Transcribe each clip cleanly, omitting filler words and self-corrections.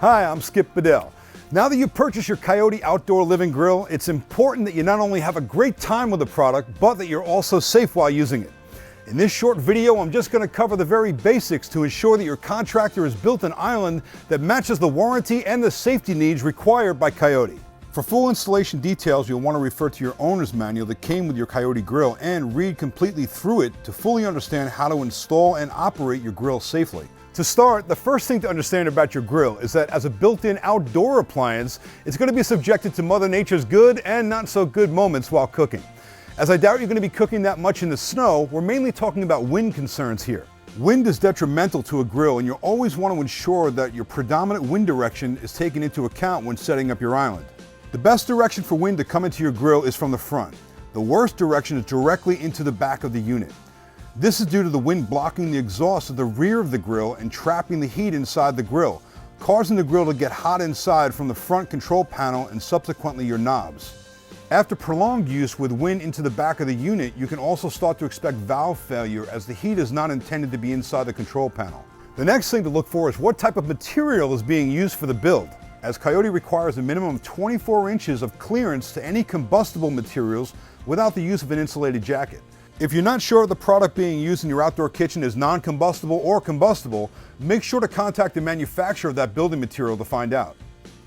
Hi, I'm Skip Bedell. Now that you've purchased your Coyote outdoor living grill, it's important that you not only have a great time with the product, but that you're also safe while using it. In this short video, I'm just going to cover the very basics to ensure that your contractor has built an island that matches the warranty and the safety needs required by Coyote. For full installation details, you'll want to refer to your owner's manual that came with your Coyote grill and read completely through it to fully understand how to install and operate your grill safely. To start, the first thing to understand about your grill is that as a built-in outdoor appliance, it's going to be subjected to Mother Nature's good and not so good moments while cooking. As I doubt you're going to be cooking that much in the snow, we're mainly talking about wind concerns here. Wind is detrimental to a grill, and you always want to ensure that your predominant wind direction is taken into account when setting up your island. The best direction for wind to come into your grill is from the front. The worst direction is directly into the back of the unit. This is due to the wind blocking the exhaust of the rear of the grill and trapping the heat inside the grill, causing the grill to get hot inside from the front control panel and subsequently your knobs. After prolonged use with wind into the back of the unit, you can also start to expect valve failure as the heat is not intended to be inside the control panel. The next thing to look for is what type of material is being used for the build, as Coyote requires a minimum of 24 inches of clearance to any combustible materials without the use of an insulated jacket. If you're not sure if the product being used in your outdoor kitchen is non-combustible or combustible, make sure to contact the manufacturer of that building material to find out.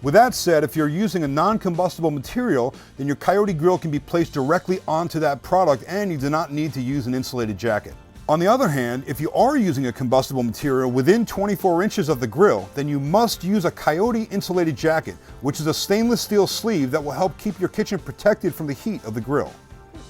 With that said, if you're using a non-combustible material, then your Coyote grill can be placed directly onto that product and you do not need to use an insulated jacket. On the other hand, if you are using a combustible material within 24 inches of the grill, then you must use a Coyote insulated jacket, which is a stainless steel sleeve that will help keep your kitchen protected from the heat of the grill.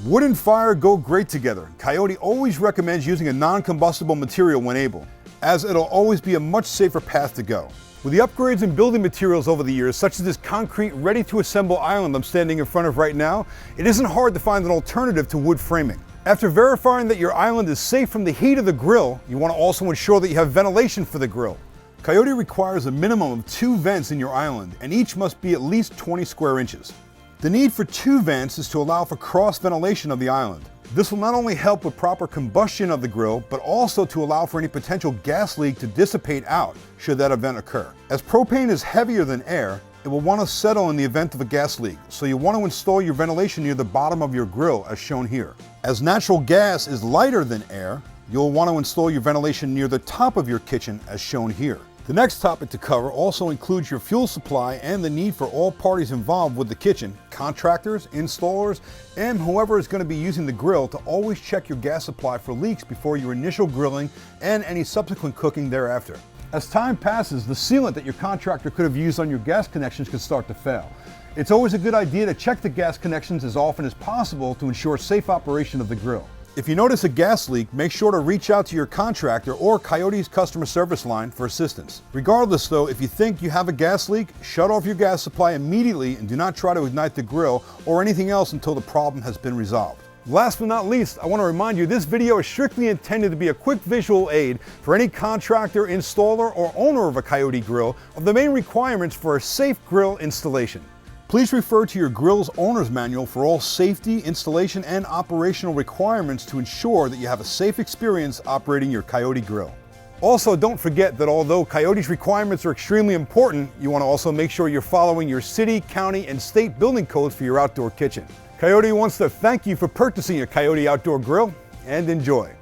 Wood and fire go great together. Coyote always recommends using a non-combustible material when able, as it'll always be a much safer path to go. With the upgrades in building materials over the years, such as this concrete ready-to-assemble island I'm standing in front of right now, it isn't hard to find an alternative to wood framing. After verifying that your island is safe from the heat of the grill, you want to also ensure that you have ventilation for the grill. Coyote requires a minimum of 2 vents in your island, and each must be at least 20 square inches. The need for 2 vents is to allow for cross ventilation of the island. This will not only help with proper combustion of the grill, but also to allow for any potential gas leak to dissipate out should that event occur. As propane is heavier than air, it will want to settle in the event of a gas leak, so you want to install your ventilation near the bottom of your grill as shown here. As natural gas is lighter than air, you'll want to install your ventilation near the top of your kitchen as shown here. The next topic to cover also includes your fuel supply and the need for all parties involved with the kitchen, contractors, installers, and whoever is going to be using the grill to always check your gas supply for leaks before your initial grilling and any subsequent cooking thereafter. As time passes, the sealant that your contractor could have used on your gas connections can start to fail. It's always a good idea to check the gas connections as often as possible to ensure safe operation of the grill. If you notice a gas leak, make sure to reach out to your contractor or Coyote's customer service line for assistance. Regardless though, if you think you have a gas leak, shut off your gas supply immediately and do not try to ignite the grill or anything else until the problem has been resolved. Last but not least, I want to remind you this video is strictly intended to be a quick visual aid for any contractor, installer, or owner of a Coyote grill of the main requirements for a safe grill installation. Please refer to your grill's owner's manual for all safety, installation, and operational requirements to ensure that you have a safe experience operating your Coyote grill. Also, don't forget that although Coyote's requirements are extremely important, you want to also make sure you're following your city, county, and state building codes for your outdoor kitchen. Coyote wants to thank you for purchasing a Coyote outdoor grill, and enjoy.